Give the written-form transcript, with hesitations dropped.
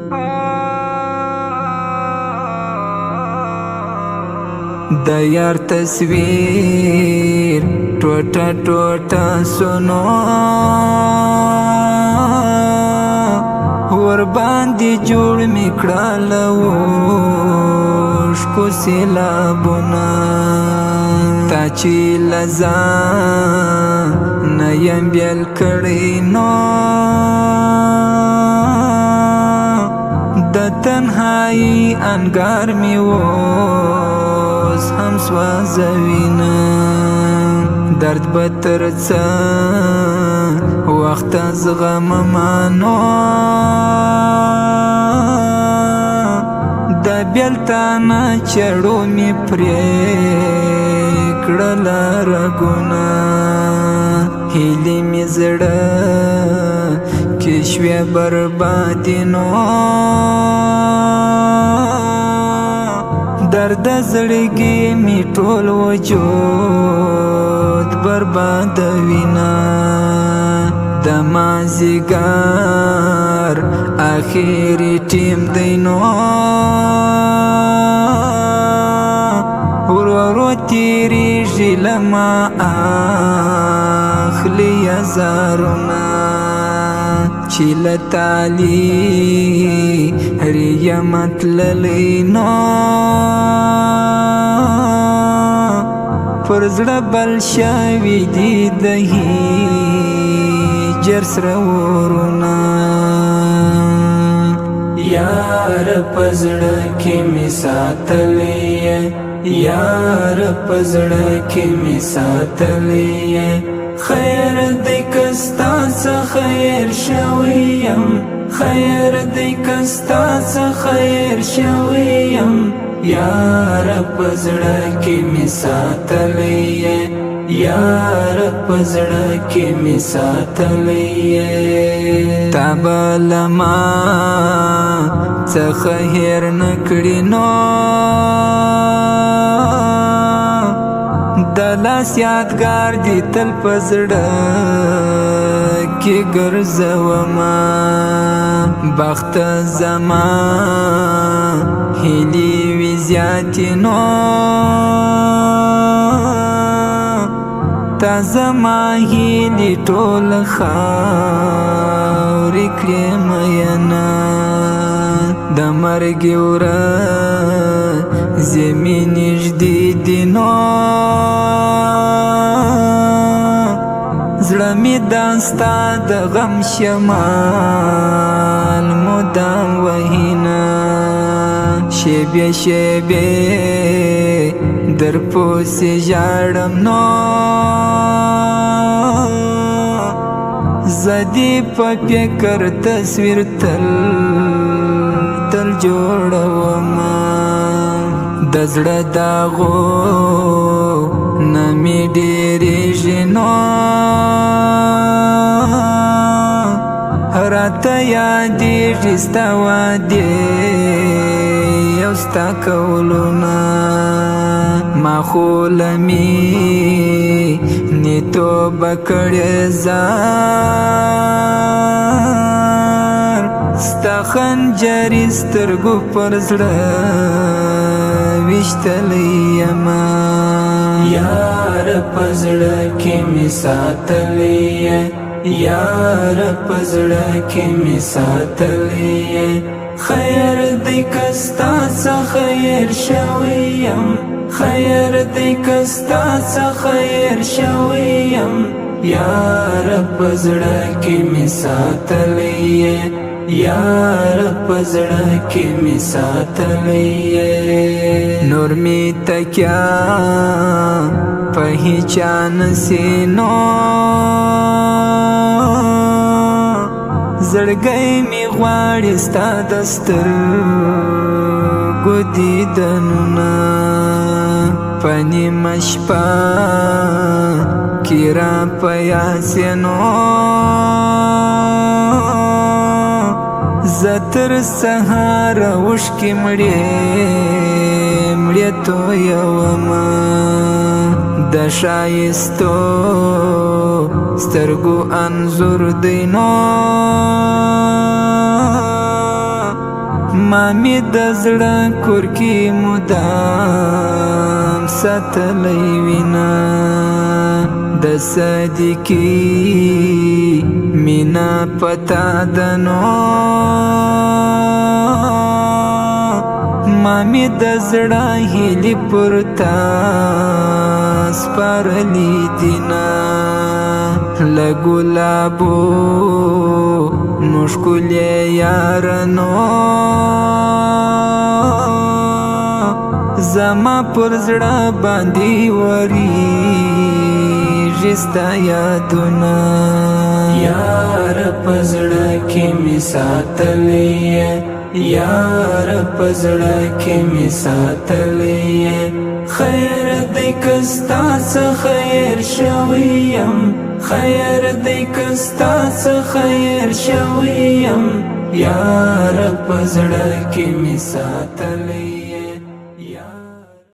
د یار تصویر ټوټه ټوټه سنو ور باندې جوړ می کړل اوښکو سیلابونه تا چې لزا نه یم بیل کړی نو د تنهایی انګار می اوس هم سوځوینه درد به تر څه وخته زغممه د بیلتانه چړو می پرې کړله رګونه هیلې مې زړه کې شوې بربادي نو درد زړګي می ټول وجود بربادوینه د مازیګر اخیری ټیم دی نو ورو تیریږي لما اخلي هزارونه چې له تالي یم تللی نو پر زړه بل شوي دي د هجر سره ورونه یار په زړه کې مې ساتلی یار په زړه کې مې ساتلی خیر دی که ستا څخه هېر شوی یم خیر دی که ستا څخه هېر شوی یم یار په زړه کې مې ساتلی یار په زړه کې مې ساتلی تا به له ما څخه هېر نه کړي نو د لاس یادګار دي تل په زړه کې ګرځومه بخت زما هیلې وي زیاتې نو تا زما هیلې ټول خاورې کړې مینه د مرګ ورځې مې نږدې دي نو زړه مې داستا د غم شمال مدام وهینه شیبې شیبې در پسې ژاړم نو زه دې په فکر تصویر تل جوړومه د زړه داغونه مې ډېرېږي نو راته یادېږي ستا وعدې او ستا قولونه ما خو له مینې توبه کړې ځار ستا خنجرې سترګو پر زړه ویشتلی یمه یار په زړه کې مې ساتلی یار په زړه کې مې ساتلی خیر دی که ستا څخه هېر شوی یم خیر دی که ستا څخه هېر شوی یم یار په زړه کې مې ساتلی یار په زړه کې مې ساتلی نور مې تکیا په هیچا نسي نو زړګی مې غواړي ستا د سترګو دیدنونه په نیمه شپه کې را په یاد سې نو زه تر سهاره اوښکې مړې تویومه د ښایستو سترګو انځور دی نو ما می د زړه کور کې مدام ساتلی وینا د صدیقی مینا پتا دنو ما می د زړه هیلی پرتا سپارلی دینا لګلابو نوشکل یارنو زما پر زړه باندې وری جستا یادونه یار پزړه کې می ساتلې یار پزړه کې می ساتلې خیر دې کستا څخه خیر شویم خیر دې کستا څخه خیر شویم یار پزړه کې می ساتلې